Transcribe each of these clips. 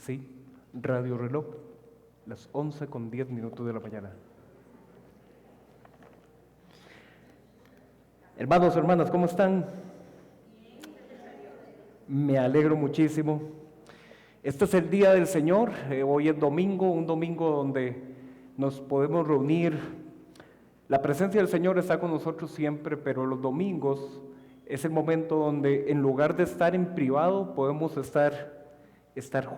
Sí, Radio Reloj, las 11:10 de la mañana. Hermanos, hermanas, ¿cómo están? Me alegro muchísimo. Este es el día del Señor, hoy es domingo, un domingo donde nos podemos reunir. La presencia del Señor está con nosotros siempre, pero los domingos es el momento donde en lugar de estar en privado podemos estar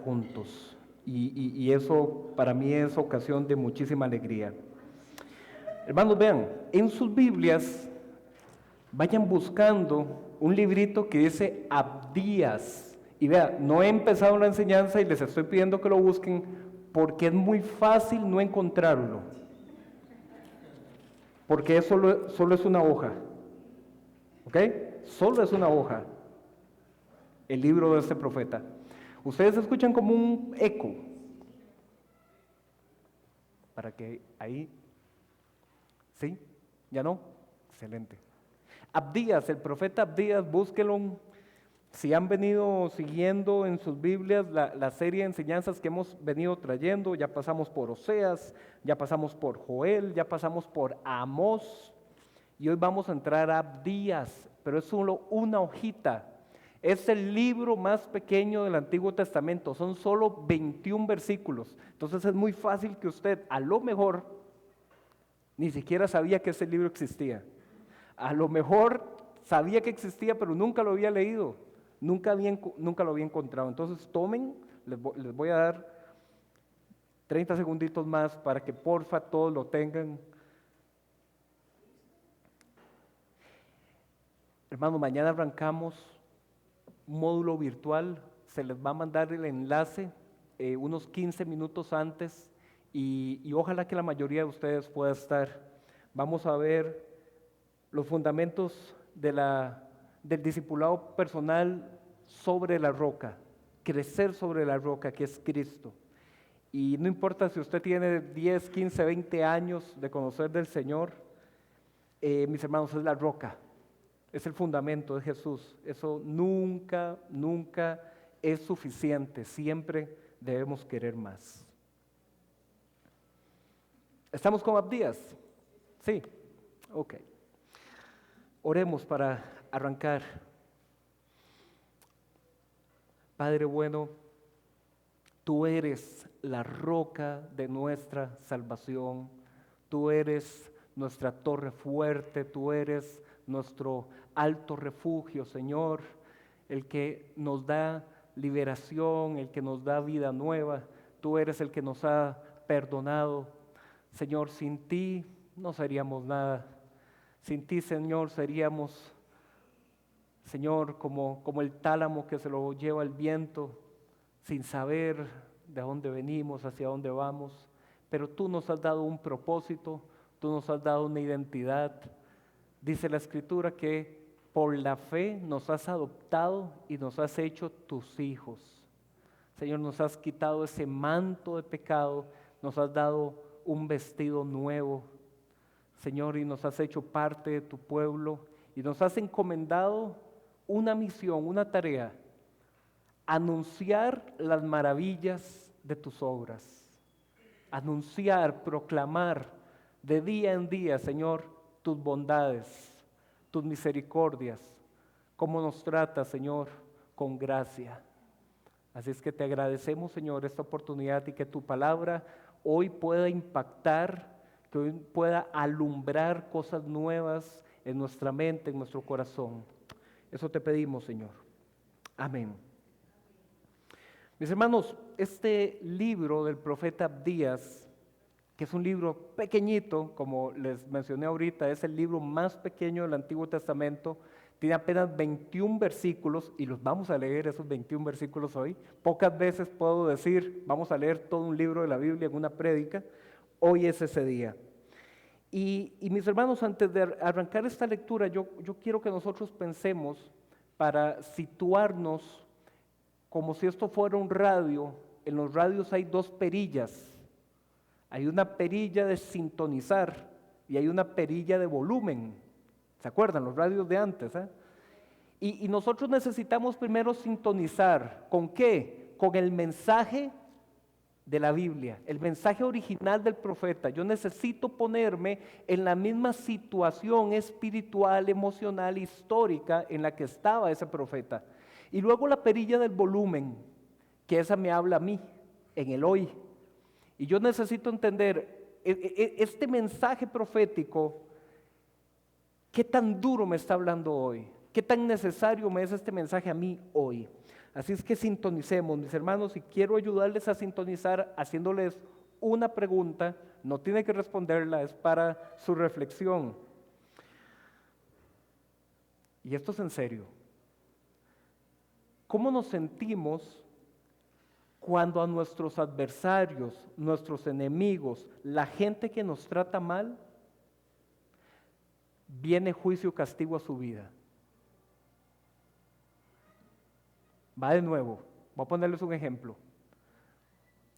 juntos. Y eso para mí es ocasión de muchísima alegría. Hermanos, vean, en sus Biblias vayan buscando un librito que dice Abdías. Y vean, no he empezado la enseñanza y les estoy pidiendo que lo busquen porque es muy fácil no encontrarlo. Porque solo es una hoja. ¿Ok? Solo es una hoja. El libro de este profeta. Ustedes escuchan como un eco. Para que ahí... ¿Sí? ¿Ya no? Excelente. Abdías, el profeta Abdías, búsquenlo. Si han venido siguiendo en sus Biblias la serie de enseñanzas que hemos venido trayendo, ya pasamos por Oseas, ya pasamos por Joel, ya pasamos por Amós, y hoy vamos a entrar a Abdías, pero es solo una hojita. Es el libro más pequeño del Antiguo Testamento, son solo 21 versículos. Entonces es muy fácil que usted, a lo mejor, ni siquiera sabía que ese libro existía. A lo mejor sabía que existía, pero nunca lo había leído, nunca lo había encontrado. Entonces tomen, les voy a dar 30 segunditos más para que porfa todos lo tengan. Hermano, mañana arrancamos un módulo virtual, se les va a mandar el enlace unos 15 minutos antes y ojalá que la mayoría de ustedes pueda estar. Vamos a ver los fundamentos del discipulado personal sobre la roca, crecer sobre la roca que es Cristo. Y no importa si usted tiene 10, 15, 20 años de conocer del Señor, mis hermanos, es la roca. Es el fundamento de Jesús. Eso nunca es suficiente. Siempre debemos querer más. ¿Estamos con Abdías? Sí. Ok. Oremos para arrancar. Padre bueno, tú eres la roca de nuestra salvación. Tú eres nuestra torre fuerte. Tú eres nuestro alto refugio, Señor, el que nos da liberación, el que nos da vida nueva. Tú eres el que nos ha perdonado. Señor, sin ti no seríamos nada. Sin ti, Señor, seríamos, Señor, como el tálamo que se lo lleva el viento, sin saber de dónde venimos, hacia dónde vamos. Pero tú nos has dado un propósito, tú nos has dado una identidad. Dice la Escritura que por la fe nos has adoptado y nos has hecho tus hijos. Señor, nos has quitado ese manto de pecado, nos has dado un vestido nuevo, Señor, y nos has hecho parte de tu pueblo y nos has encomendado una misión, una tarea, anunciar las maravillas de tus obras, anunciar, proclamar de día en día, Señor, tus bondades, tus misericordias, cómo nos tratas, Señor, con gracia. Así es que te agradecemos, Señor, esta oportunidad y que tu palabra hoy pueda impactar, que hoy pueda alumbrar cosas nuevas en nuestra mente, en nuestro corazón. Eso te pedimos, Señor. Amén. Mis hermanos, este libro del profeta Abdías, que es un libro pequeñito, como les mencioné ahorita, es el libro más pequeño del Antiguo Testamento, tiene apenas 21 versículos y los vamos a leer esos 21 versículos hoy. Pocas veces puedo decir, vamos a leer todo un libro de la Biblia en una prédica. Hoy es ese día. Y mis hermanos, antes de arrancar esta lectura, yo quiero que nosotros pensemos para situarnos como si esto fuera un radio. En los radios hay dos perillas. Hay una perilla de sintonizar y hay una perilla de volumen. ¿Se acuerdan? Los radios de antes. Y nosotros necesitamos primero sintonizar. ¿Con qué? con el mensaje de la Biblia, el mensaje original del profeta. Yo necesito ponerme en la misma situación espiritual, emocional, histórica en la que estaba ese profeta. Y luego la perilla del volumen, que esa me habla a mí, en el hoy. Y yo necesito entender este mensaje profético, qué tan duro me está hablando hoy, qué tan necesario me es este mensaje a mí hoy. Así es que sintonicemos, mis hermanos, y quiero ayudarles a sintonizar haciéndoles una pregunta. No tiene que responderla, es para su reflexión. Y esto es en serio. ¿Cómo nos sentimos cuando a nuestros adversarios, nuestros enemigos, la gente que nos trata mal, viene juicio y castigo a su vida? Va de nuevo, voy a ponerles un ejemplo.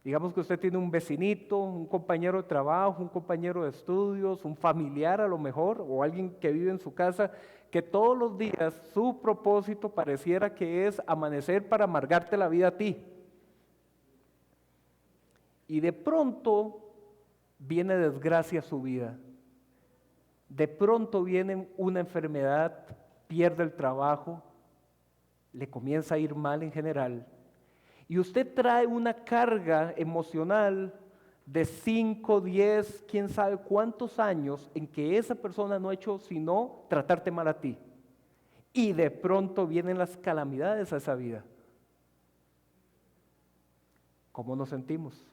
Digamos que usted tiene un vecinito, un compañero de trabajo, un compañero de estudios, un familiar a lo mejor, o alguien que vive en su casa, que todos los días su propósito pareciera que es amanecer para amargarte la vida a ti. Y de pronto viene desgracia a su vida. De pronto viene una enfermedad, pierde el trabajo, le comienza a ir mal en general, y usted trae una carga emocional de 5, 10, quién sabe cuántos años en que esa persona no ha hecho sino tratarte mal a ti, y de pronto vienen las calamidades a esa vida. ¿Cómo nos sentimos?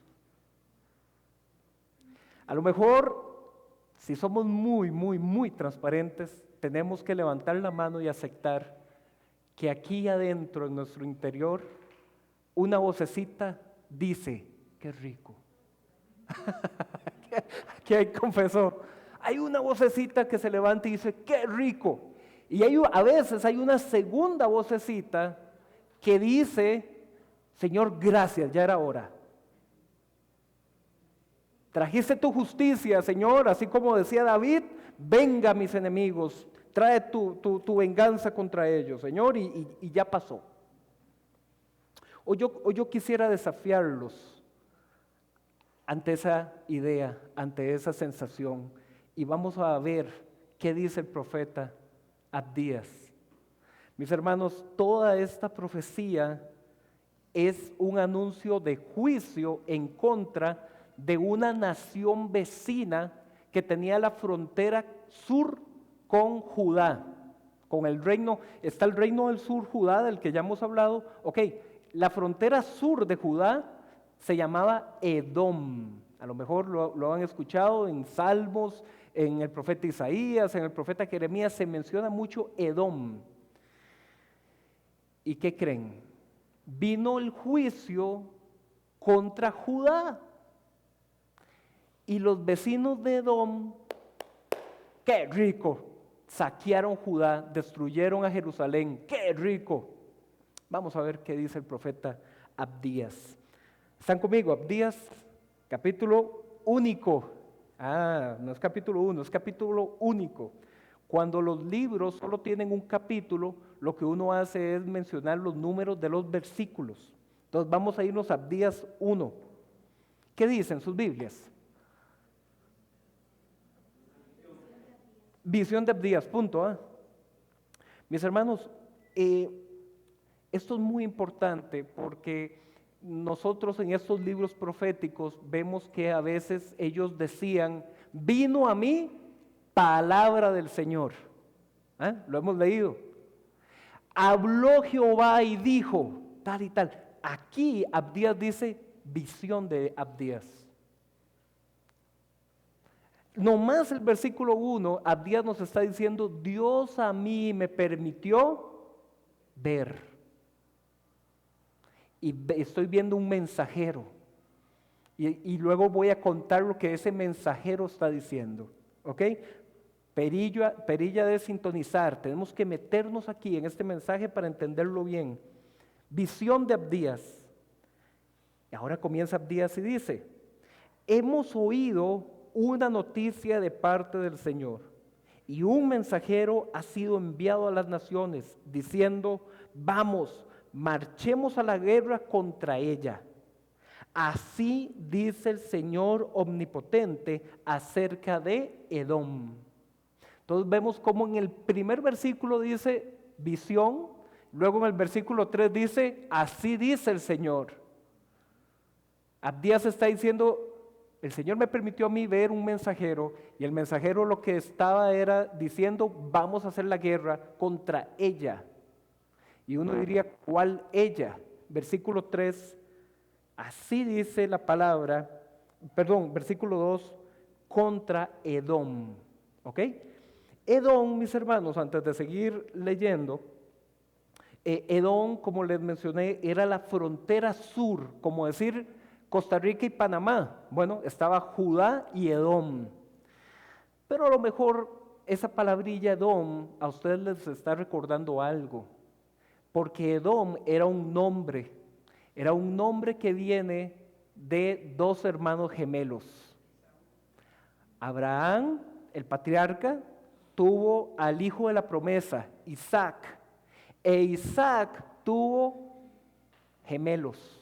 A lo mejor, si somos muy transparentes, tenemos que levantar la mano y aceptar que aquí adentro, en nuestro interior, una vocecita dice, qué rico. Aquí hay confesor. Hay una vocecita que se levanta y dice, qué rico. Y a veces hay una segunda vocecita que dice, Señor, gracias, ya era hora. Trajiste tu justicia, Señor, así como decía David, venga mis enemigos, trae tu venganza contra ellos, Señor, y ya pasó. O yo quisiera desafiarlos ante esa idea, ante esa sensación, y vamos a ver qué dice el profeta Abdías. Mis hermanos, toda esta profecía es un anuncio de juicio en contra de una nación vecina que tenía la frontera sur con Judá, con el reino. Está el reino del sur, Judá, del que ya hemos hablado. Ok, la frontera sur de Judá se llamaba Edom. A lo mejor lo han escuchado en Salmos, en el profeta Isaías, en el profeta Jeremías, se menciona mucho Edom. ¿Y qué creen? Vino el juicio contra Judá. Y los vecinos de Edom, ¡qué rico! Saquearon Judá, destruyeron a Jerusalén, ¡qué rico! Vamos a ver qué dice el profeta Abdías. ¿Están conmigo? Abdías, capítulo único. No es capítulo 1, es capítulo único. Cuando los libros solo tienen un capítulo, lo que uno hace es mencionar los números de los versículos. Entonces vamos a irnos a Abdías 1. ¿Qué dicen sus Biblias? Visión de Abdías, punto. Mis hermanos, esto es muy importante porque nosotros en estos libros proféticos vemos que a veces ellos decían, vino a mí palabra del Señor. Lo hemos leído. Habló Jehová y dijo, tal y tal. Aquí Abdías dice, visión de Abdías. Nomás el versículo 1, Abdías nos está diciendo, Dios a mí me permitió ver. Y estoy viendo un mensajero. Y luego voy a contar lo que ese mensajero está diciendo. ¿Ok? Perilla de sintonizar. Tenemos que meternos aquí en este mensaje para entenderlo bien. Visión de Abdías. Y ahora comienza Abdías y dice, hemos oído una noticia de parte del Señor, y un mensajero ha sido enviado a las naciones, diciendo, vamos, marchemos a la guerra contra ella. Así dice el Señor omnipotente acerca de Edom. Entonces vemos como en el primer versículo dice visión, luego en el versículo 3 dice, así dice el Señor. Abdías está diciendo, el Señor me permitió a mí ver un mensajero, y el mensajero lo que estaba era diciendo, vamos a hacer la guerra contra ella. Y uno diría, ¿cuál ella? Versículo 3, así dice la palabra, versículo 2, contra Edom. ¿Ok? Edom, mis hermanos, antes de seguir leyendo, Edom, como les mencioné, era la frontera sur, como decir Costa Rica y Panamá. Bueno, estaba Judá y Edom. Pero a lo mejor esa palabrilla Edom a ustedes les está recordando algo, porque Edom era un nombre que viene de dos hermanos gemelos. Abraham, el patriarca, tuvo al hijo de la promesa, Isaac, e Isaac tuvo gemelos.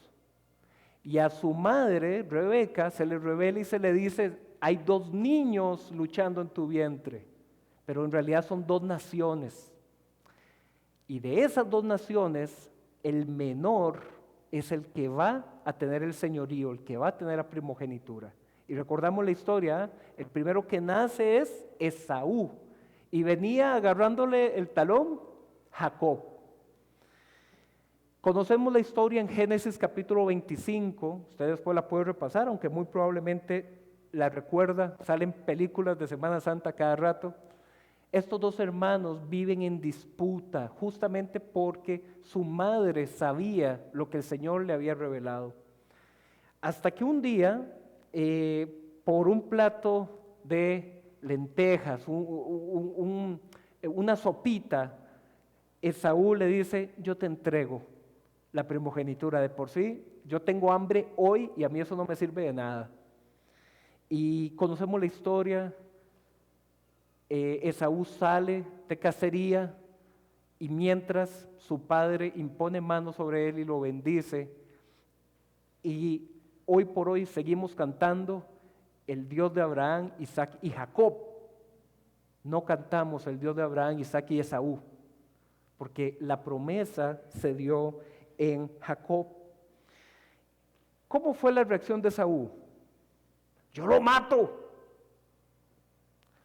Y a su madre, Rebeca, se le revela y se le dice, hay dos niños luchando en tu vientre, pero en realidad son dos naciones. Y de esas dos naciones, el menor es el que va a tener el señorío, el que va a tener la primogenitura. Y recordamos la historia, el primero que nace es Esaú, y venía agarrándole el talón Jacob. Conocemos la historia en Génesis capítulo 25, ustedes después la pueden repasar, aunque muy probablemente la recuerda, salen películas de Semana Santa cada rato. Estos dos hermanos viven en disputa justamente porque su madre sabía lo que el Señor le había revelado. Hasta que un día, por un plato de lentejas, una sopita, Esaú le dice, yo te entrego la primogenitura. De por sí, yo tengo hambre hoy y a mí eso no me sirve de nada. Y conocemos la historia, Esaú sale de cacería y mientras su padre impone manos sobre él y lo bendice, y hoy por hoy seguimos cantando el Dios de Abraham, Isaac y Jacob. No cantamos el Dios de Abraham, Isaac y Esaú, porque la promesa se dio en Jacob. ¿Cómo fue la reacción de Esaú? Yo lo mato.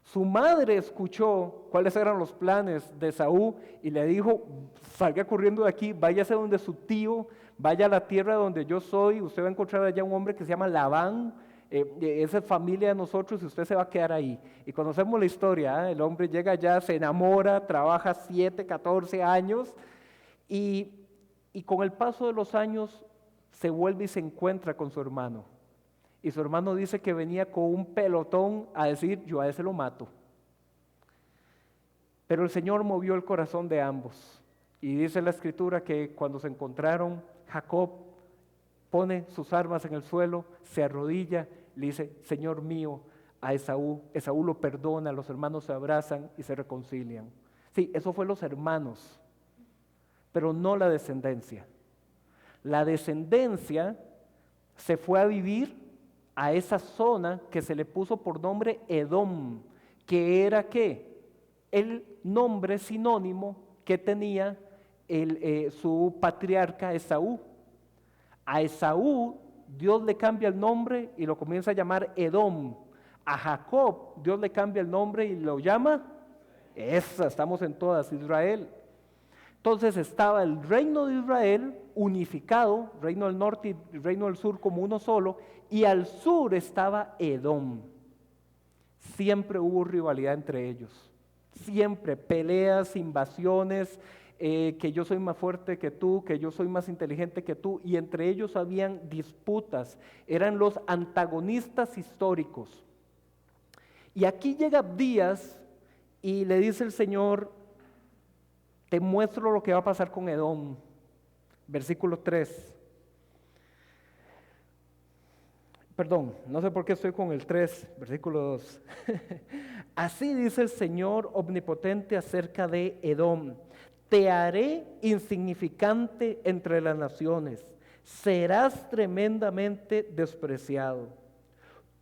Su madre escuchó cuáles eran los planes de Esaú y le dijo, salga corriendo de aquí, váyase donde su tío, vaya a la tierra donde yo soy, usted va a encontrar allá un hombre que se llama Labán, esa es familia de nosotros y usted se va a quedar ahí. Y conocemos la historia, el hombre llega allá, se enamora, trabaja 7, 14 años y con el paso de los años se vuelve y se encuentra con su hermano. Y su hermano dice que venía con un pelotón a decir, yo a ese lo mato. Pero el Señor movió el corazón de ambos. Y dice la Escritura que cuando se encontraron, Jacob pone sus armas en el suelo, se arrodilla, le dice, Señor mío, a Esaú. Esaú lo perdona, los hermanos se abrazan y se reconcilian. Sí, eso fue los hermanos, pero no la descendencia. La descendencia se fue a vivir a esa zona que se le puso por nombre Edom, que era ¿qué? El nombre sinónimo que tenía su patriarca Esaú. A Esaú Dios le cambia el nombre y lo comienza a llamar Edom. A Jacob Dios le cambia el nombre y lo llama, estamos en todas, Israel. Entonces estaba el reino de Israel unificado, reino del norte y reino del sur como uno solo, y al sur estaba Edom. Siempre hubo rivalidad entre ellos, siempre peleas, invasiones, que yo soy más fuerte que tú, que yo soy más inteligente que tú, y entre ellos habían disputas, eran los antagonistas históricos. Y aquí llega Abdías y le dice el Señor, te muestro lo que va a pasar con Edom. Versículo 3. Perdón, no sé por qué estoy con el 3, versículo 2. Así dice el Señor omnipotente acerca de Edom. te haré insignificante entre las naciones, serás tremendamente despreciado.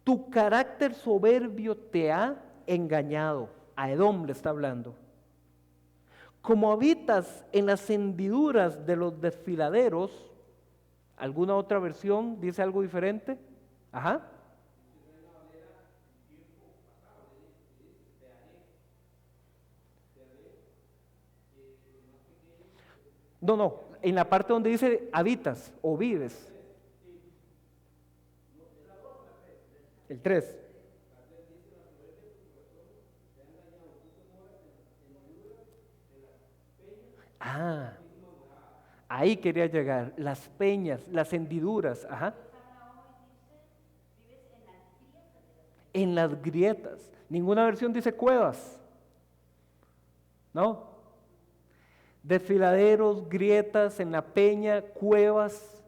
Tu carácter soberbio te ha engañado. A Edom le está hablando. Como habitas en las hendiduras de los desfiladeros, ¿alguna otra versión dice algo diferente? Ajá. No, no, en la parte donde dice habitas o vives. El 3. Ah, ahí quería llegar. Las peñas, las hendiduras. Ajá. En las grietas. Ninguna versión dice cuevas. ¿No? Desfiladeros, grietas, en la peña, cuevas.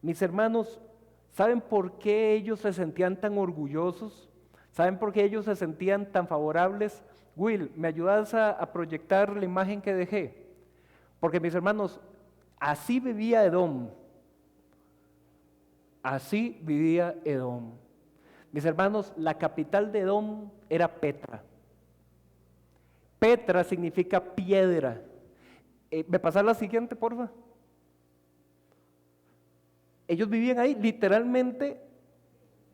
Mis hermanos, ¿saben por qué ellos se sentían tan orgullosos? ¿Saben por qué ellos se sentían tan favorables? Will, ¿me ayudas a proyectar la imagen que dejé? Porque mis hermanos, así vivía Edom. Así vivía Edom. Mis hermanos, la capital de Edom era Petra. Petra significa piedra. ¿Me pasas la siguiente, porfa? Ellos vivían ahí literalmente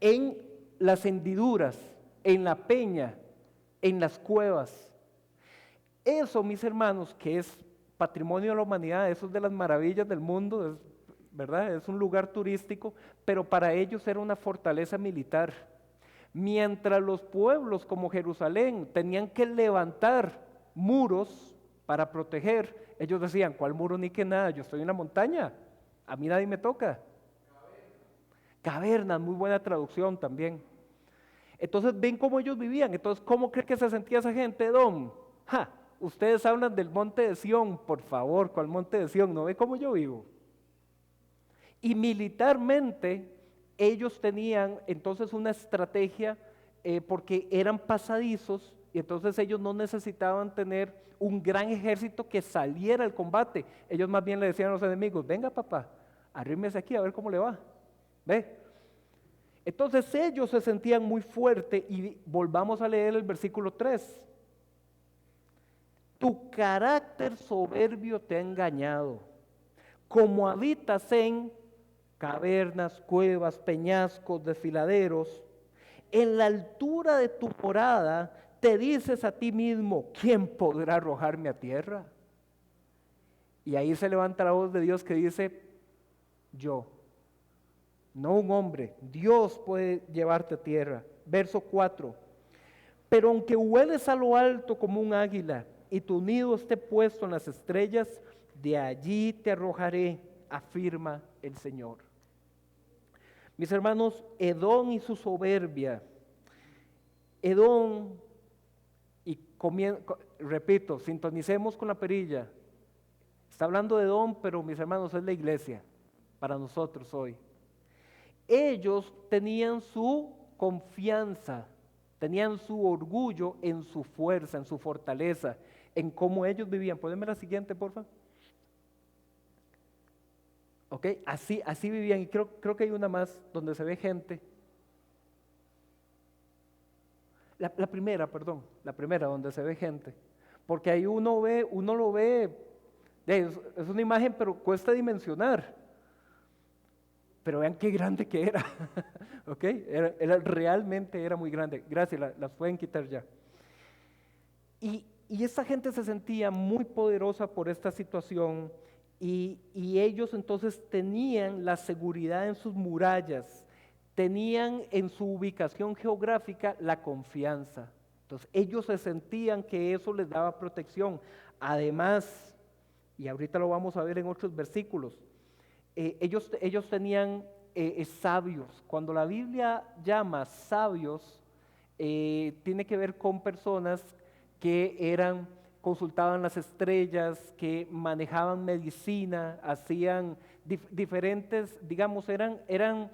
en las hendiduras, en la peña, en las cuevas. Eso, mis hermanos, que es patrimonio de la humanidad, eso es de las maravillas del mundo, ¿verdad? Es un lugar turístico, pero para ellos era una fortaleza militar. Mientras los pueblos como Jerusalén tenían que levantar muros para proteger, ellos decían, ¿cuál muro ni que nada? Yo estoy en la montaña, a mí nadie me toca. Cavernas, muy buena traducción también. Entonces ven cómo ellos vivían. Entonces, ¿cómo cree que se sentía esa gente, Edom? ¡Ja! Ustedes hablan del monte de Sión, por favor, ¿cuál monte de Sión? ¿No ve cómo yo vivo? Y militarmente ellos tenían entonces una estrategia porque eran pasadizos y entonces ellos no necesitaban tener un gran ejército que saliera al combate. Ellos más bien le decían a los enemigos, venga papá, arrímese aquí a ver cómo le va. ¿Ve? Entonces ellos se sentían muy fuertes y volvamos a leer el versículo 3. Tu carácter soberbio te ha engañado, como habitas en cavernas, cuevas, peñascos, desfiladeros, en la altura de tu morada te dices a ti mismo, ¿quién podrá arrojarme a tierra? Y ahí se levanta la voz de Dios que dice, yo. No un hombre, Dios puede llevarte a tierra. Verso 4. Pero aunque hueles a lo alto como un águila y tu nido esté puesto en las estrellas, de allí te arrojaré, afirma el Señor. Mis hermanos, Edom y su soberbia. Edom, y repito, sintonicemos con la perilla. Está hablando de Edom, pero mis hermanos, es la iglesia para nosotros hoy. Ellos tenían su confianza, tenían su orgullo en su fuerza, en su fortaleza, en cómo ellos vivían. ¿Pueden ver la siguiente, por favor? Ok, así vivían, y creo que hay una más donde se ve gente. La primera donde se ve gente. Porque ahí uno lo ve, es una imagen, pero cuesta dimensionar. Pero vean qué grande que era, ¿ok? Realmente era muy grande. Gracias, las pueden quitar ya. Y esta gente se sentía muy poderosa por esta situación y ellos entonces tenían la seguridad en sus murallas, tenían en su ubicación geográfica la confianza. Entonces ellos se sentían que eso les daba protección. Además, y ahorita lo vamos a ver en otros versículos, ellos tenían sabios. Cuando la Biblia llama sabios, tiene que ver con personas que consultaban las estrellas, que manejaban medicina, hacían diferentes, digamos, en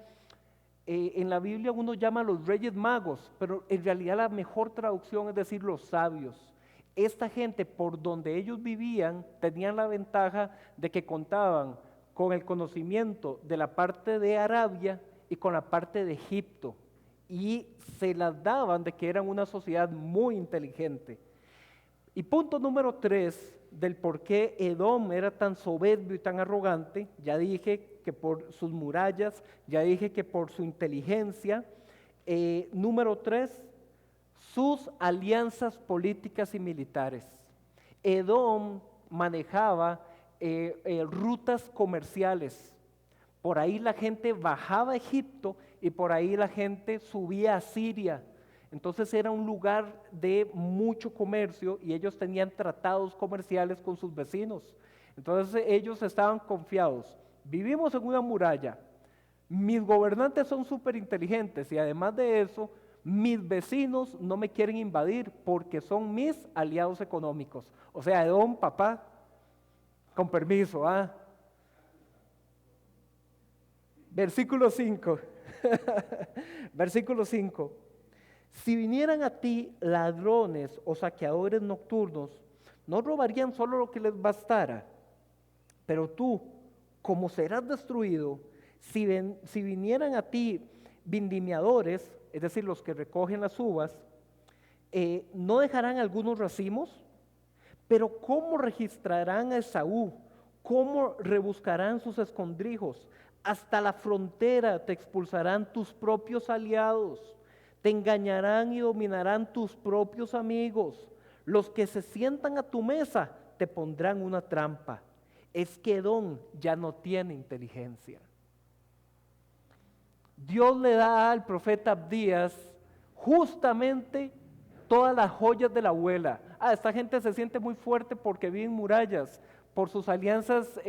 la Biblia uno llama a los reyes magos, pero en realidad la mejor traducción es decir los sabios. esta gente, por donde ellos vivían, tenían la ventaja de que contaban con el conocimiento de la parte de Arabia y con la parte de Egipto, y se las daban de que eran una sociedad muy inteligente. Y punto número 3 del por qué Edom era tan soberbio y tan arrogante, ya dije que por sus murallas, ya dije que por su inteligencia. Número 3, sus alianzas políticas y militares. Edom manejaba rutas comerciales. Por ahí la gente bajaba a Egipto y por ahí la gente subía a Siria. Entonces era un lugar de mucho comercio y ellos tenían tratados comerciales con sus vecinos. Entonces ellos estaban confiados. Vivimos en una muralla. Mis gobernantes son súper inteligentes y además de eso, mis vecinos no me quieren invadir porque son mis aliados económicos. O sea, Edom, papá, con permiso, ¿ah? Versículo 5. Versículo 5. Si vinieran a ti ladrones o saqueadores nocturnos, no robarían solo lo que les bastara, pero tú, como serás destruido, si vinieran a ti vendimiadores, es decir, los que recogen las uvas, no dejarán algunos racimos, pero ¿cómo registrarán a Esaú? ¿Cómo rebuscarán sus escondrijos? Hasta la frontera te expulsarán tus propios aliados, te engañarán y dominarán tus propios amigos. Los que se sientan a tu mesa te pondrán una trampa. Es que Edom ya no tiene inteligencia. Dios le da al profeta Abdías justamente todas las joyas de la abuela. Esta gente se siente muy fuerte porque vive en murallas, por sus alianzas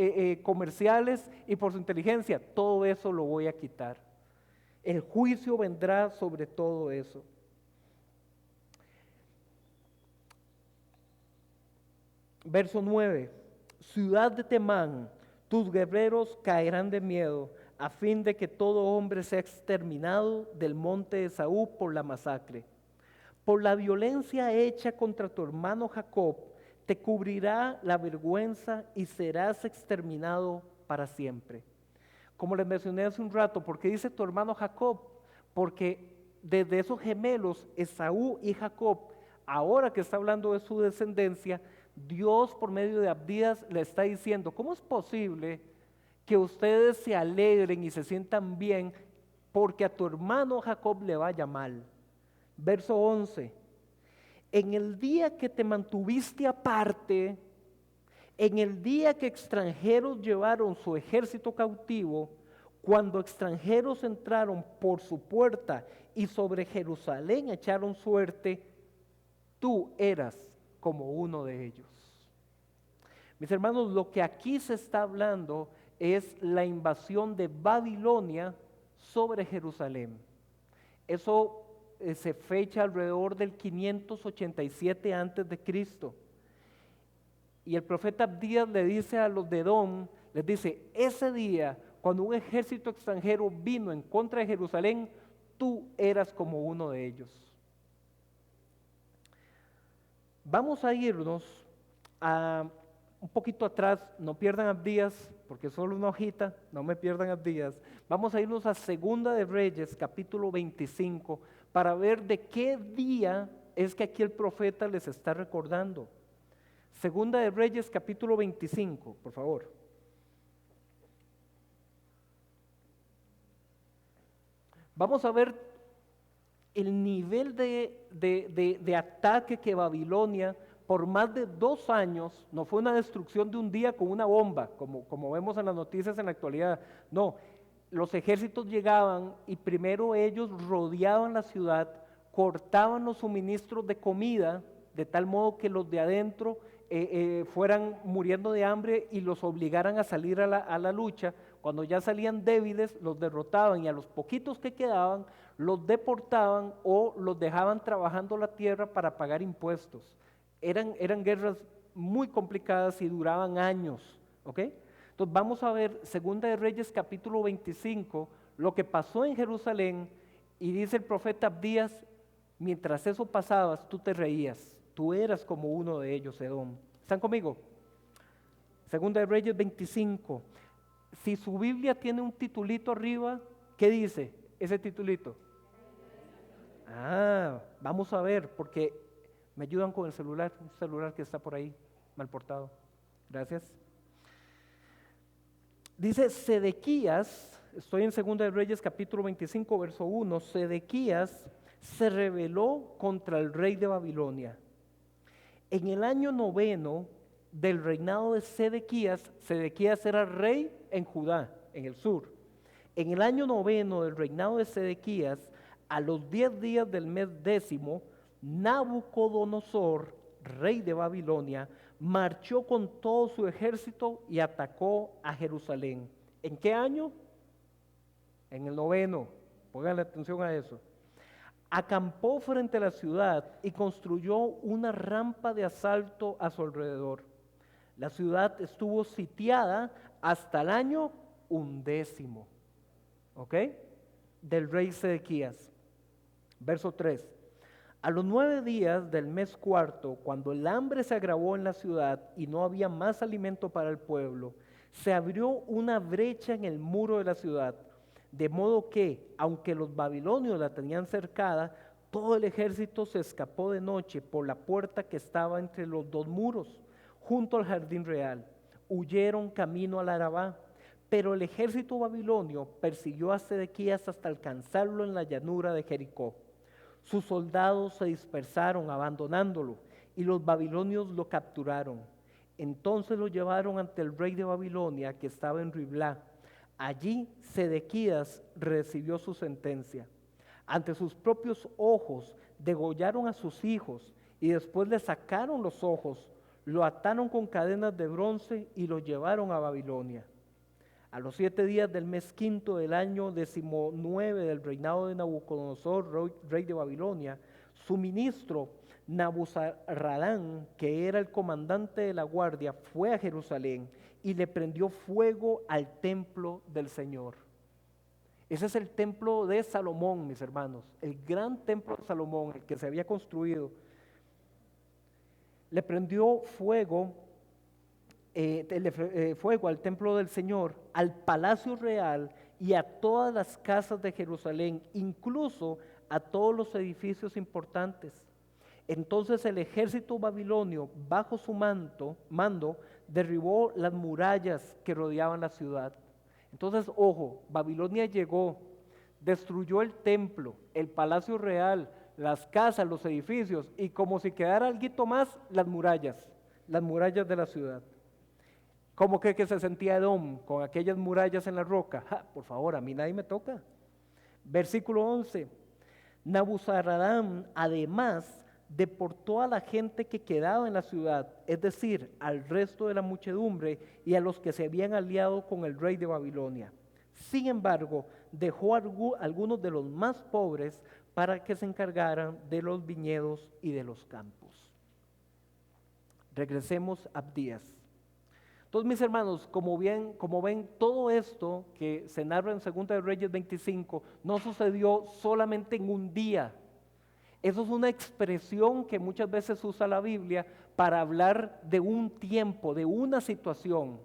comerciales y por su inteligencia. Todo eso lo voy a quitar. El juicio vendrá sobre todo eso. Verso 9. Ciudad de Temán, tus guerreros caerán de miedo, a fin de que todo hombre sea exterminado del monte de Esaú por la masacre. Por la violencia hecha contra tu hermano Jacob, te cubrirá la vergüenza y serás exterminado para siempre. Como les mencioné hace un rato, ¿por qué dice tu hermano Jacob? Porque desde esos gemelos, Esaú y Jacob, ahora que está hablando de su descendencia, Dios por medio de Abdías le está diciendo, ¿cómo es posible que ustedes se alegren y se sientan bien porque a tu hermano Jacob le vaya mal? Verso 11. En el día que te mantuviste aparte, en el día que extranjeros llevaron su ejército cautivo, cuando extranjeros entraron por su puerta y sobre Jerusalén echaron suerte, tú eras como uno de ellos. Mis hermanos, lo que aquí se está hablando es la invasión de Babilonia sobre Jerusalén. Eso se fecha alrededor del 587 antes de Cristo. Y el profeta Abdías le dice a los de Edom, les dice, ese día, cuando un ejército extranjero vino en contra de Jerusalén, tú eras como uno de ellos. Vamos a irnos un poquito atrás, no pierdan Abdías, porque es solo una hojita, no me pierdan Abdías. Vamos a irnos a Segunda de Reyes, capítulo 25, para ver de qué día es que aquí el profeta les está recordando. Segunda de Reyes, capítulo 25, por favor. Vamos a ver el nivel de ataque que Babilonia, por más de 2 años, no fue una destrucción de un día con una bomba, como vemos en las noticias en la actualidad. No, los ejércitos llegaban y primero ellos rodeaban la ciudad, cortaban los suministros de comida, de tal modo que los de adentro fueran muriendo de hambre y los obligaran a salir a la lucha. Cuando ya salían débiles, los derrotaban y a los poquitos que quedaban, los deportaban o los dejaban trabajando la tierra para pagar impuestos. Eran guerras muy complicadas y duraban años, ¿ok? Entonces vamos a ver Segunda de Reyes capítulo 25, lo que pasó en Jerusalén, y dice el profeta Abdías, mientras eso pasaba, tú te reías. Tú eras como uno de ellos, Edom. ¿Están conmigo? Segunda de Reyes 25. Si su Biblia tiene un titulito arriba, ¿qué dice ese titulito? Vamos a ver, porque me ayudan con el celular, un celular que está por ahí, mal portado. Gracias. Dice Sedequías, estoy en Segunda de Reyes capítulo 25, verso 1, Sedequías se rebeló contra el rey de Babilonia. En el año 9 del reinado de Sedequías, Sedequías era rey en Judá, en el sur. En el año 9 del reinado de Sedequías, a los 10 días del mes 10, Nabucodonosor, rey de Babilonia, marchó con todo su ejército y atacó a Jerusalén. ¿En qué año? En el 9. Pónganle atención a eso. Acampó frente a la ciudad y construyó una rampa de asalto a su alrededor. La ciudad estuvo sitiada hasta el año 11, ¿ok? Del rey Sedequías. Verso 3. A los 9 días del mes cuarto, cuando el hambre se agravó en la ciudad y no había más alimento para el pueblo, se abrió una brecha en el muro de la ciudad, de modo que, aunque los babilonios la tenían cercada, todo el ejército se escapó de noche por la puerta que estaba entre los dos muros, junto al jardín real. Huyeron camino al Arabá, pero el ejército babilonio persiguió a Sedequías hasta alcanzarlo en la llanura de Jericó. Sus soldados se dispersaron abandonándolo y los babilonios lo capturaron. Entonces lo llevaron ante el rey de Babilonia que estaba en Riblá. Allí Sedequías recibió su sentencia. Ante sus propios ojos degollaron a sus hijos y después le sacaron los ojos, lo ataron con cadenas de bronce y lo llevaron a Babilonia. A los 7 días del mes quinto del año 19 del reinado de Nabucodonosor, rey de Babilonia, su ministro Nabuzaradán, que era el comandante de la guardia, fue a Jerusalén y le prendió fuego al templo del Señor. Ese es el templo de Salomón, mis hermanos, el gran templo de Salomón, el que se había construido. Le prendió fuego al templo del Señor, al palacio real y a todas las casas de Jerusalén, incluso a todos los edificios importantes. Entonces el ejército babilonio, bajo su mando, derribó las murallas que rodeaban la ciudad. Entonces, ojo, Babilonia llegó, destruyó el templo, el palacio real, las casas, los edificios, y como si quedara algo más, las murallas de la ciudad. ¿Cómo cree que se sentía Edom con aquellas murallas en la roca? Por favor, a mí nadie me toca. Versículo 11. Nabuzaradán además deportó a la gente que quedaba en la ciudad, es decir, al resto de la muchedumbre y a los que se habían aliado con el rey de Babilonia. Sin embargo, dejó a algunos de los más pobres para que se encargaran de los viñedos y de los campos. Regresemos a Abdías. Entonces, mis hermanos, como ven, todo esto que se narra en 2 de Reyes 25 no sucedió solamente en un día. Eso es una expresión que muchas veces usa la Biblia para hablar de un tiempo, de una situación.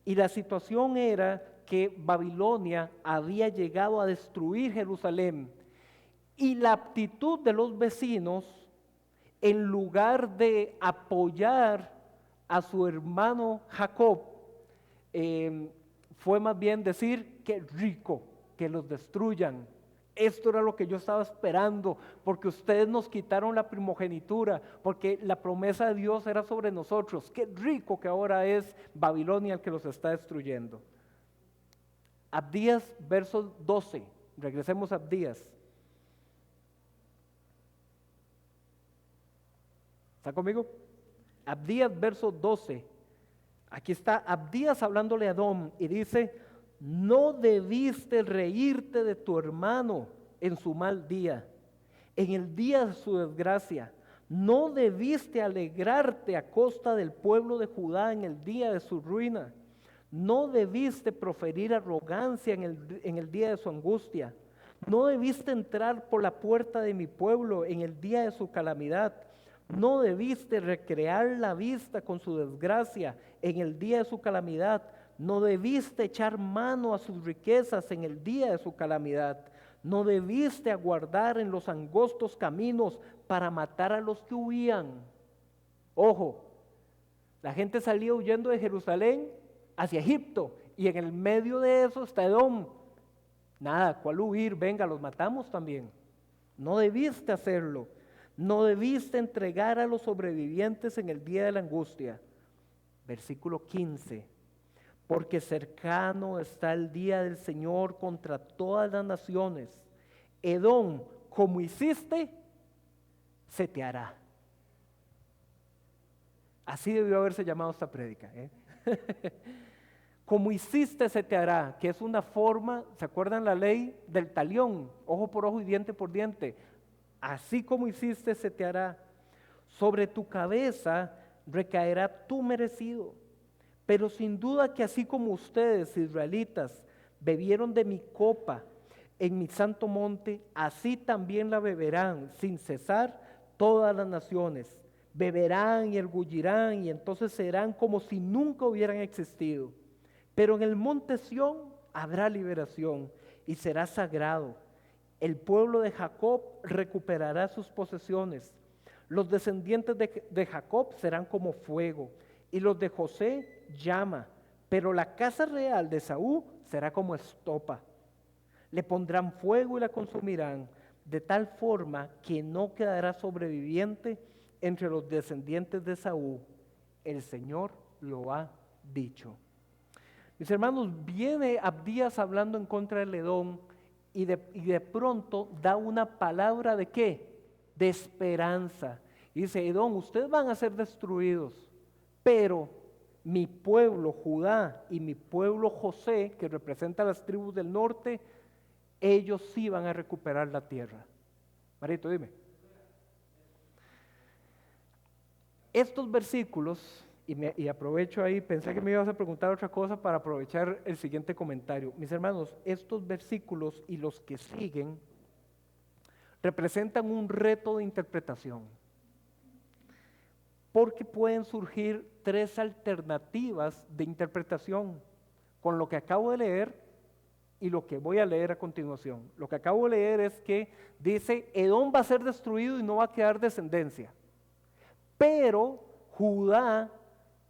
Y la situación era que Babilonia había llegado a destruir Jerusalén. Y la actitud de los vecinos, en lugar de apoyar a su hermano Jacob, fue más bien decir: qué rico que los destruyan. Esto era lo que yo estaba esperando, porque ustedes nos quitaron la primogenitura, porque la promesa de Dios era sobre nosotros. Qué rico que ahora es Babilonia el que los está destruyendo. Abdías, verso 12. Regresemos a Abdías. ¿Está conmigo? Abdías, verso 12. Aquí está Abdías hablándole a Edom y dice: no debiste reírte de tu hermano en su mal día, en el día de su desgracia. No debiste alegrarte a costa del pueblo de Judá en el día de su ruina. No debiste proferir arrogancia en el día de su angustia. No debiste entrar por la puerta de mi pueblo en el día de su calamidad, No debiste recrear la vista con su desgracia en el día de su calamidad. No debiste echar mano a sus riquezas en el día de su calamidad. No debiste aguardar en los angostos caminos para matar a los que huían. Ojo, la gente salía huyendo de Jerusalén hacia Egipto y en el medio de eso está Edom. Nada, ¿cuál huir? Venga, los matamos también. No debiste hacerlo. No debiste entregar a los sobrevivientes en el día de la angustia. Versículo 15. Porque cercano está el día del Señor contra todas las naciones. Edom, como hiciste, se te hará. Así debió haberse llamado esta prédica. Como hiciste, se te hará, que es una forma, ¿se acuerdan la ley del talión? Ojo por ojo y diente por diente. Así como hiciste, se te hará. Sobre tu cabeza recaerá tu merecido. Pero sin duda que así como ustedes, israelitas, bebieron de mi copa en mi santo monte, así también la beberán sin cesar todas las naciones. Beberán y ergullirán y entonces serán como si nunca hubieran existido. Pero en el monte Sión habrá liberación y será sagrado. El pueblo de Jacob recuperará sus posesiones. Los descendientes de Jacob serán como fuego y los de José llama. Pero la casa real de Saúl será como estopa. Le pondrán fuego y la consumirán, de tal forma que no quedará sobreviviente entre los descendientes de Saúl. El Señor lo ha dicho. Mis hermanos, viene Abdías hablando en contra de Edom y de pronto da una palabra ¿de qué? De esperanza. Y dice, Edom, ustedes van a ser destruidos, pero mi pueblo Judá y mi pueblo José, que representa las tribus del norte, ellos sí van a recuperar la tierra. Marito, dime. Estos versículos, y aprovecho ahí, pensé que me ibas a preguntar otra cosa para aprovechar el siguiente comentario. Mis hermanos, estos versículos y los que siguen representan un reto de interpretación, porque pueden surgir tres alternativas de interpretación con lo que acabo de leer y lo que voy a leer a continuación. Lo que acabo de leer es que dice, Edom va a ser destruido y no va a quedar descendencia. Pero Judá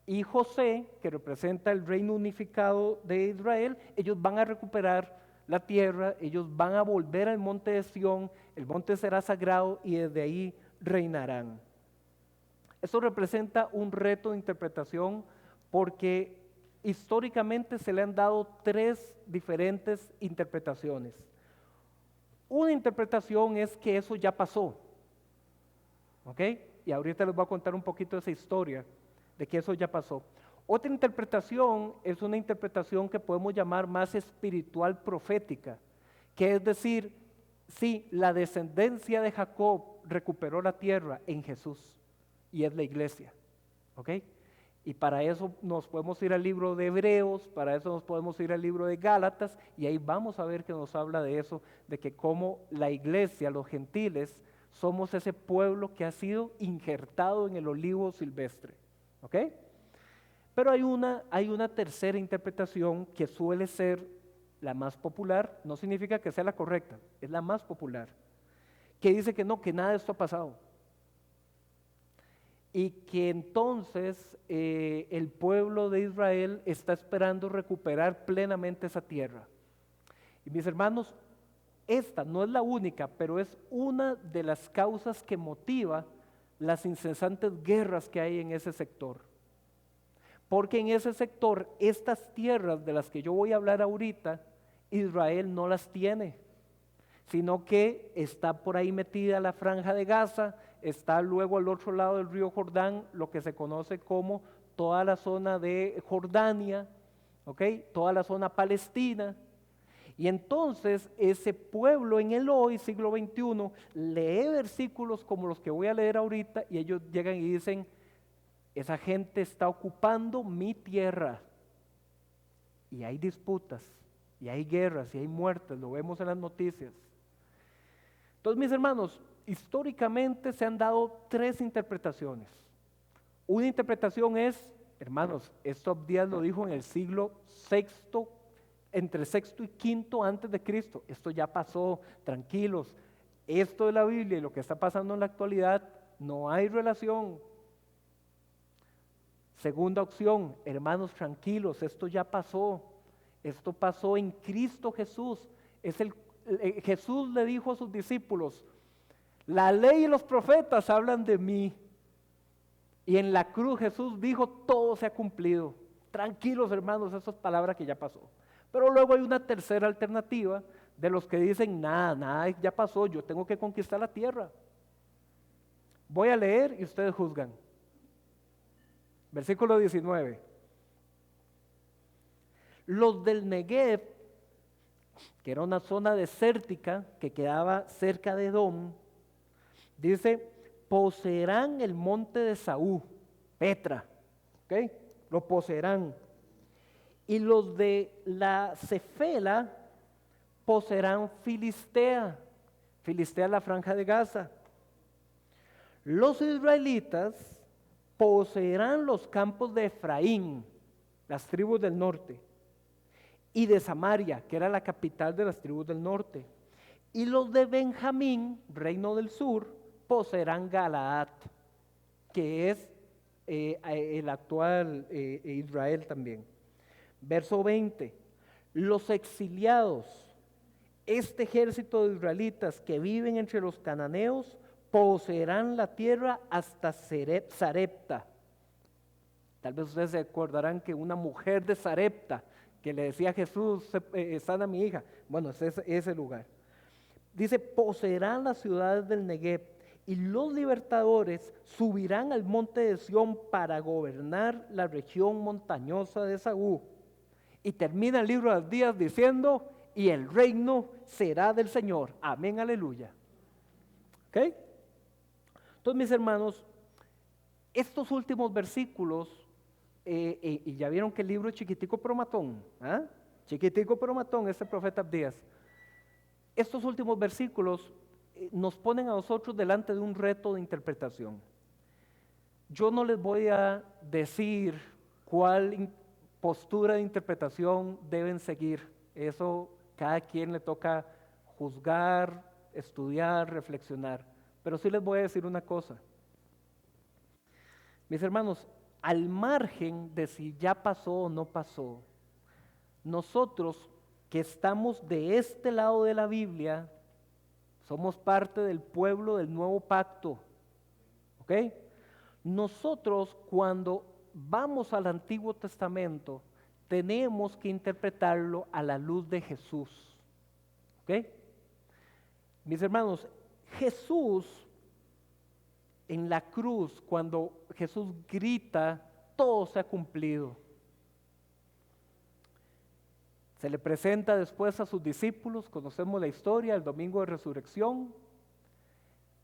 y José, que representa el reino unificado de Israel, ellos van a recuperar la tierra, ellos van a volver al monte de Sión, el monte será sagrado y desde ahí reinarán. Esto representa un reto de interpretación porque históricamente se le han dado tres diferentes interpretaciones. Una interpretación es que eso ya pasó, ¿ok? Y ahorita les voy a contar un poquito de esa historia, de que eso ya pasó. Otra interpretación es una interpretación que podemos llamar más espiritual profética, que es decir, sí, la descendencia de Jacob recuperó la tierra en Jesús y es la iglesia, ¿ok? Y para eso nos podemos ir al libro de Hebreos, para eso nos podemos ir al libro de Gálatas, y ahí vamos a ver que nos habla de eso, de que como la iglesia, los gentiles, somos ese pueblo que ha sido injertado en el olivo silvestre, ¿ok? Pero hay una tercera interpretación que suele ser la más popular, no significa que sea la correcta, es la más popular, que dice que no, que nada de esto ha pasado. Y que entonces el pueblo de Israel está esperando recuperar plenamente esa tierra. Y mis hermanos, esta no es la única, pero es una de las causas que motiva las incesantes guerras que hay en ese sector. Porque en ese sector, estas tierras de las que yo voy a hablar ahorita, Israel no las tiene, sino que está por ahí metida la franja de Gaza, está luego al otro lado del río Jordán, lo que se conoce como toda la zona de Jordania, ¿ok? Toda la zona palestina. Y entonces ese pueblo en el hoy, siglo XXI, lee versículos como los que voy a leer ahorita y ellos llegan y dicen, esa gente está ocupando mi tierra. Y hay disputas, y hay guerras, y hay muertes, lo vemos en las noticias. Entonces, mis hermanos, históricamente se han dado tres interpretaciones. Una interpretación es, hermanos, esto Abdías lo dijo en el siglo sexto, entre sexto y quinto antes de Cristo. Esto ya pasó, tranquilos. Esto de la Biblia y lo que está pasando en la actualidad no hay relación. Segunda opción, hermanos, tranquilos, esto ya pasó. Esto pasó en Cristo Jesús. Jesús le dijo a sus discípulos, la ley y los profetas hablan de mí. Y en la cruz Jesús dijo, todo se ha cumplido. Tranquilos, hermanos, esas palabras que ya pasó. Pero luego hay una tercera alternativa de los que dicen, nada ya pasó, yo tengo que conquistar la tierra. Voy a leer y ustedes juzgan. Versículo 19. Los del Negev, que era una zona desértica que quedaba cerca de Edom, dice, poseerán el monte de Saúl, Petra, ¿ok? Lo poseerán. Y los de la Cefela poseerán Filistea, Filistea la franja de Gaza. Los israelitas poseerán los campos de Efraín, las tribus del norte, y de Samaria, que era la capital de las tribus del norte. Y los de Benjamín, reino del sur, poseerán Galaad, que es el actual Israel también. Verso 20, los exiliados, este ejército de israelitas que viven entre los cananeos, poseerán la tierra hasta Sarepta. Tal vez ustedes se acordarán que una mujer de Sarepta, que le decía a Jesús, sana mi hija, bueno, es ese lugar. Dice, poseerán las ciudades del Negev, y los libertadores subirán al monte de Sión para gobernar la región montañosa de Saúl. Y termina el libro de Abdías diciendo, y el reino será del Señor. Amén, aleluya. ¿Ok? Entonces, mis hermanos, estos últimos versículos, y ya vieron que el libro es chiquitico pero matón, ¿ah? Chiquitico pero matón, este profeta Abdías. Estos últimos versículos nos ponen a nosotros delante de un reto de interpretación. Yo no les voy a decir cuál postura de interpretación deben seguir. Eso cada quien le toca juzgar, estudiar, reflexionar. Pero sí les voy a decir una cosa. Mis hermanos, al margen de si ya pasó o no pasó, nosotros que estamos de este lado de la Biblia, somos parte del pueblo del nuevo pacto, ¿ok? Nosotros cuando vamos al Antiguo Testamento, tenemos que interpretarlo a la luz de Jesús, ¿ok? Mis hermanos, Jesús en la cruz, cuando Jesús grita, todo se ha cumplido. Se le presenta después a sus discípulos, conocemos la historia, el domingo de resurrección,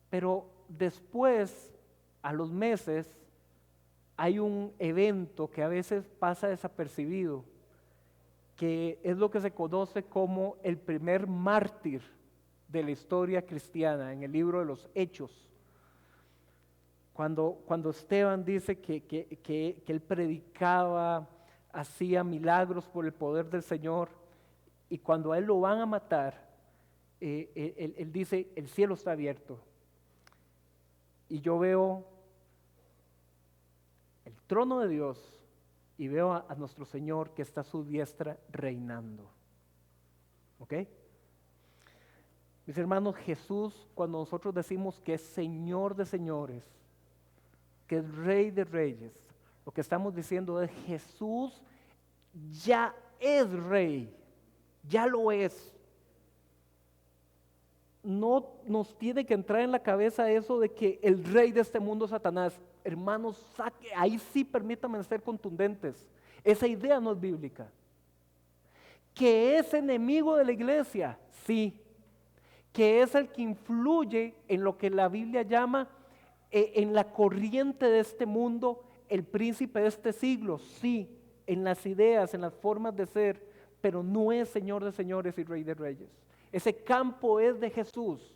pero después, a los meses, hay un evento que a veces pasa desapercibido, que es lo que se conoce como el primer mártir de la historia cristiana, en el libro de los Hechos. Cuando Esteban dice que él predicaba, hacía milagros por el poder del Señor, y cuando a él lo van a matar, él dice, el cielo está abierto, y yo veo el trono de Dios, y veo a nuestro Señor que está a su diestra reinando. ¿Ok? Mis hermanos, Jesús, cuando nosotros decimos que es Señor de señores, que es Rey de reyes, lo que estamos diciendo es Jesús ya es Rey, ya lo es. No nos tiene que entrar en la cabeza eso de que el rey de este mundo es Satanás. Hermanos, ahí sí permítanme ser contundentes. Esa idea no es bíblica. Que es enemigo de la iglesia, sí. Que es el que influye en lo que la Biblia llama en la corriente de este mundo, el príncipe de este siglo, sí, en las ideas, en las formas de ser, pero no es Señor de señores y Rey de reyes. Ese campo es de Jesús.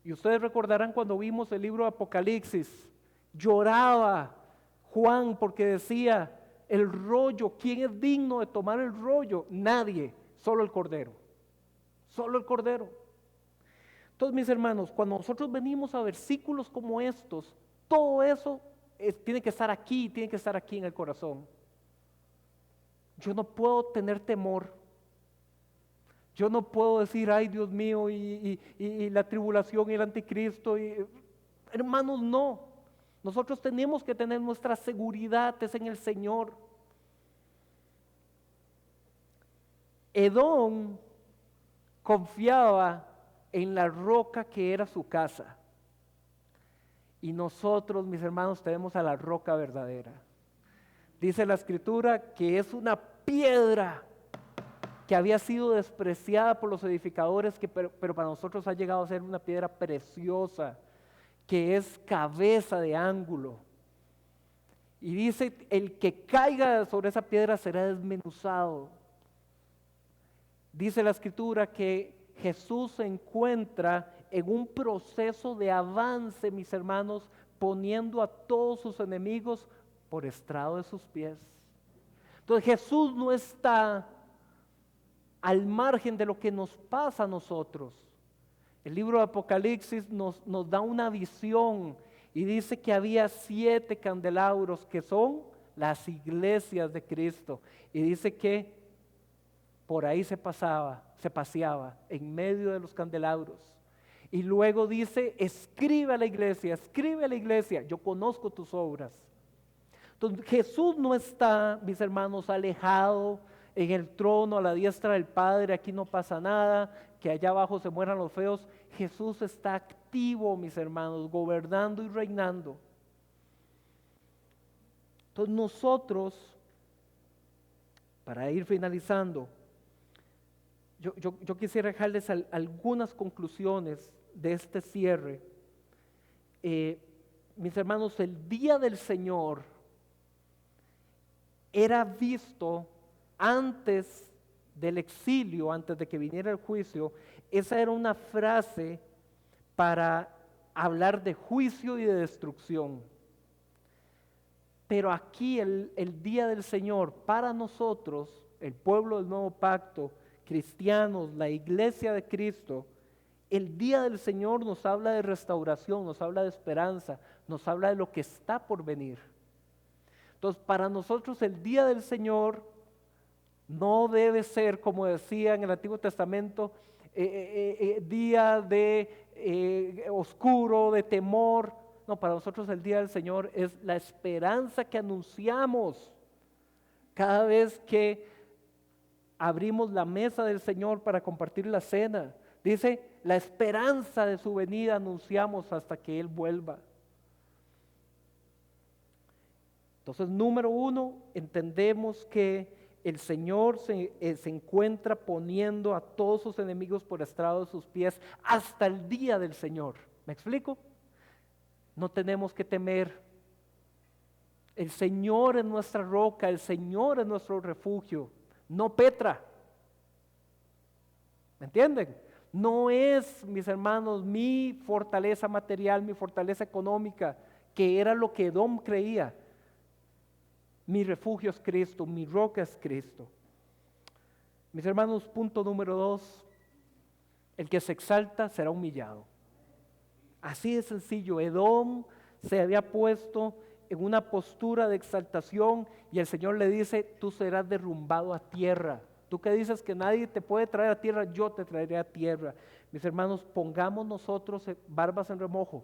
Y ustedes recordarán cuando vimos el libro de Apocalipsis, lloraba Juan porque decía, el rollo, ¿quién es digno de tomar el rollo? Nadie, solo el Cordero, solo el Cordero. Entonces, mis hermanos, cuando nosotros venimos a versículos como estos, todo eso tiene que estar aquí en el corazón. Yo no puedo tener temor. Yo no puedo decir, ay Dios mío, y la tribulación y el anticristo. Hermanos, no. Nosotros tenemos que tener nuestra seguridad es en el Señor. Edom confiaba en la roca que era su casa. Y nosotros, mis hermanos, tenemos a la roca verdadera. Dice la Escritura que es una piedra que había sido despreciada por los edificadores, pero para nosotros ha llegado a ser una piedra preciosa, que es cabeza de ángulo. Y dice, el que caiga sobre esa piedra será desmenuzado. Dice la Escritura que Jesús se encuentra en un proceso de avance, mis hermanos, poniendo a todos sus enemigos por estrado de sus pies. Entonces Jesús no está al margen de lo que nos pasa a nosotros. El libro de Apocalipsis nos da una visión y dice que había 7 candelabros que son las iglesias de Cristo. Y dice que por ahí se paseaba en medio de los candelabros. Y luego dice, escribe a la iglesia, yo conozco tus obras. Entonces Jesús no está, mis hermanos, alejado en el trono a la diestra del Padre, aquí no pasa nada, que allá abajo se mueran los feos. Jesús está activo, mis hermanos, gobernando y reinando. Entonces nosotros, para ir finalizando, yo quisiera dejarles algunas conclusiones de este cierre. Mis hermanos, el día del Señor era visto antes del exilio, antes de que viniera el juicio. Esa era una frase para hablar de juicio y de destrucción. Pero aquí el día del Señor, para nosotros, el pueblo del nuevo pacto, cristianos, la iglesia de Cristo, el día del Señor nos habla de restauración, nos habla de esperanza, nos habla de lo que está por venir. Entonces, para nosotros el día del Señor no debe ser, como decía en el Antiguo Testamento, día de oscuro, de temor. No, para nosotros el día del Señor es la esperanza que anunciamos cada vez que abrimos la mesa del Señor para compartir la cena. Dice, la esperanza de su venida anunciamos hasta que Él vuelva. Entonces, número 1, entendemos que el Señor se encuentra poniendo a todos sus enemigos por estrado de sus pies hasta el día del Señor. ¿Me explico? No tenemos que temer. El Señor es nuestra roca, el Señor es nuestro refugio, no Petra. ¿Me entienden? No es, mis hermanos, mi fortaleza material, mi fortaleza económica, que era lo que Edom creía. Mi refugio es Cristo, mi roca es Cristo. Mis hermanos, punto número 2, el que se exalta será humillado. Así de sencillo. Edom se había puesto en una postura de exaltación y el Señor le dice, tú serás derrumbado a tierra. Tú que dices que nadie te puede traer a tierra, yo te traeré a tierra. Mis hermanos, pongamos nosotros barbas en remojo,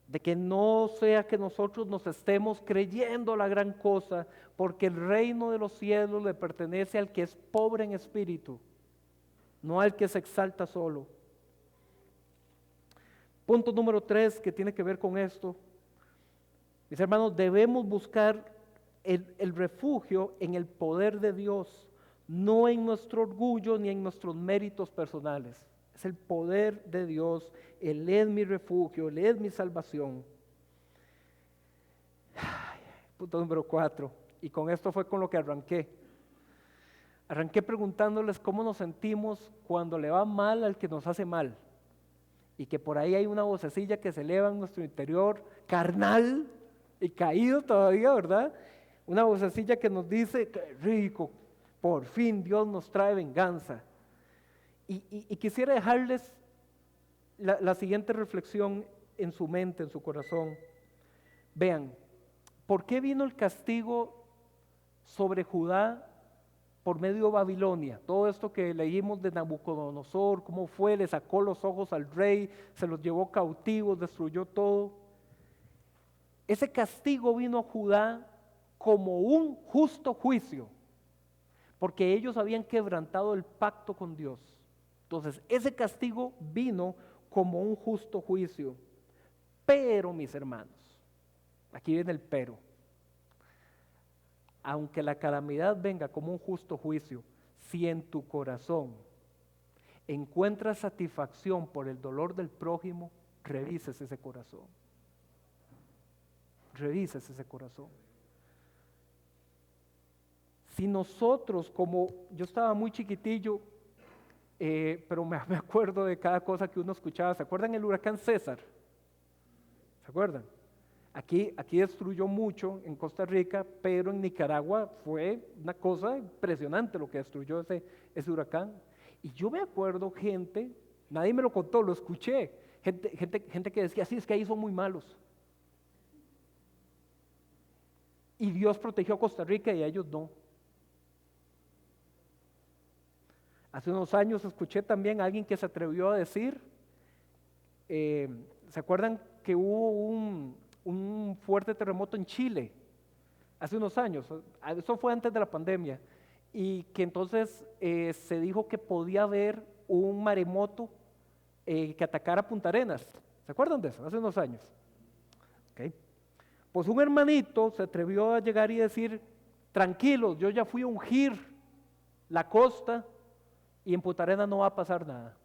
de que no sea que nosotros nos estemos creyendo la gran cosa, porque el reino de los cielos le pertenece al que es pobre en espíritu, no al que se exalta solo. Punto número 3 que tiene que ver con esto. Mis hermanos, debemos buscar el refugio en el poder de Dios, no en nuestro orgullo ni en nuestros méritos personales. Es el poder de Dios. Él es mi refugio, Él es mi salvación. Punto número 4, y con esto fue con lo que arranqué. Arranqué preguntándoles cómo nos sentimos cuando le va mal al que nos hace mal. y que por ahí hay una vocecilla que se eleva en nuestro interior, carnal y caído todavía, ¿verdad? Una vocecilla que nos dice, qué rico, por fin Dios nos trae venganza. Y quisiera dejarles la siguiente reflexión en su mente, en su corazón. Vean, ¿por qué vino el castigo sobre Judá por medio de Babilonia? Todo esto que leímos de Nabucodonosor, cómo fue, le sacó los ojos al rey, se los llevó cautivos, destruyó todo. Ese castigo vino a Judá como un justo juicio, porque ellos habían quebrantado el pacto con Dios. Entonces, ese castigo vino como un justo juicio. Pero, mis hermanos, aquí viene el pero. Aunque la calamidad venga como un justo juicio, si en tu corazón encuentras satisfacción por el dolor del prójimo, revises ese corazón. Revises ese corazón. Si nosotros, como yo estaba muy chiquitillo, pero me acuerdo de cada cosa que uno escuchaba. ¿Se acuerdan el huracán César? ¿Se acuerdan? Aquí destruyó mucho en Costa Rica, pero en Nicaragua fue una cosa impresionante lo que destruyó ese huracán. Y yo me acuerdo gente, nadie me lo contó, lo escuché, gente que decía, sí, es que ahí son muy malos. Y Dios protegió a Costa Rica y a ellos no. Hace unos años escuché también a alguien que se atrevió a decir, ¿se acuerdan que hubo un fuerte terremoto en Chile hace unos años? Eso fue antes de la pandemia. Y que entonces se dijo que podía haber un maremoto que atacara Punta Arenas. ¿Se acuerdan de eso? Hace unos años. Okay. Pues un hermanito se atrevió a llegar y decir, tranquilos, yo ya fui a ungir la costa y en Punta Arenas no va a pasar nada.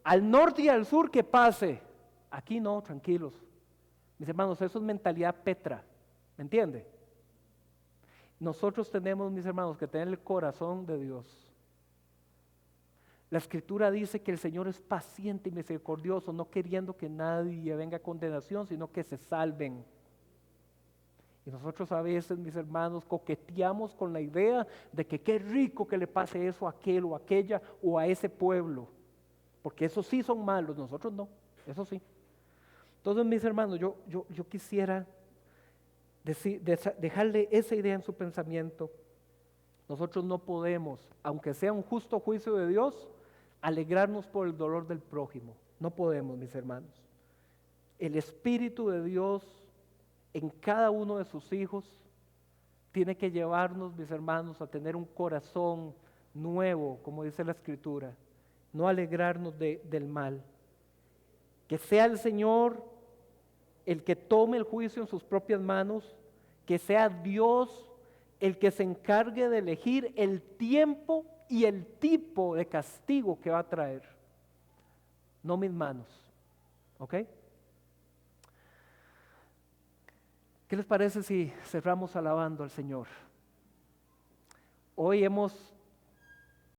Al norte y al sur que pase, aquí no, tranquilos. Mis hermanos, eso es mentalidad Petra, ¿me entiende? Nosotros tenemos, mis hermanos, que tener el corazón de Dios. La Escritura dice que el Señor es paciente y misericordioso, no queriendo que nadie venga a condenación, sino que se salven. Y nosotros a veces, mis hermanos, coqueteamos con la idea de que qué rico que le pase eso a aquel o a aquella o a ese pueblo. Porque esos sí son malos, nosotros no, eso sí. Entonces, mis hermanos, yo quisiera dejarle esa idea en su pensamiento. Nosotros no podemos, aunque sea un justo juicio de Dios, alegrarnos por el dolor del prójimo. No podemos, mis hermanos. El Espíritu de Dios en cada uno de sus hijos tiene que llevarnos, mis hermanos, a tener un corazón nuevo, como dice la Escritura, no alegrarnos del mal. Que sea el Señor el que tome el juicio en sus propias manos, que sea Dios el que se encargue de elegir el tiempo y el tipo de castigo que va a traer, no mis manos. ¿Ok? ¿Qué les parece si cerramos alabando al Señor? Hoy hemos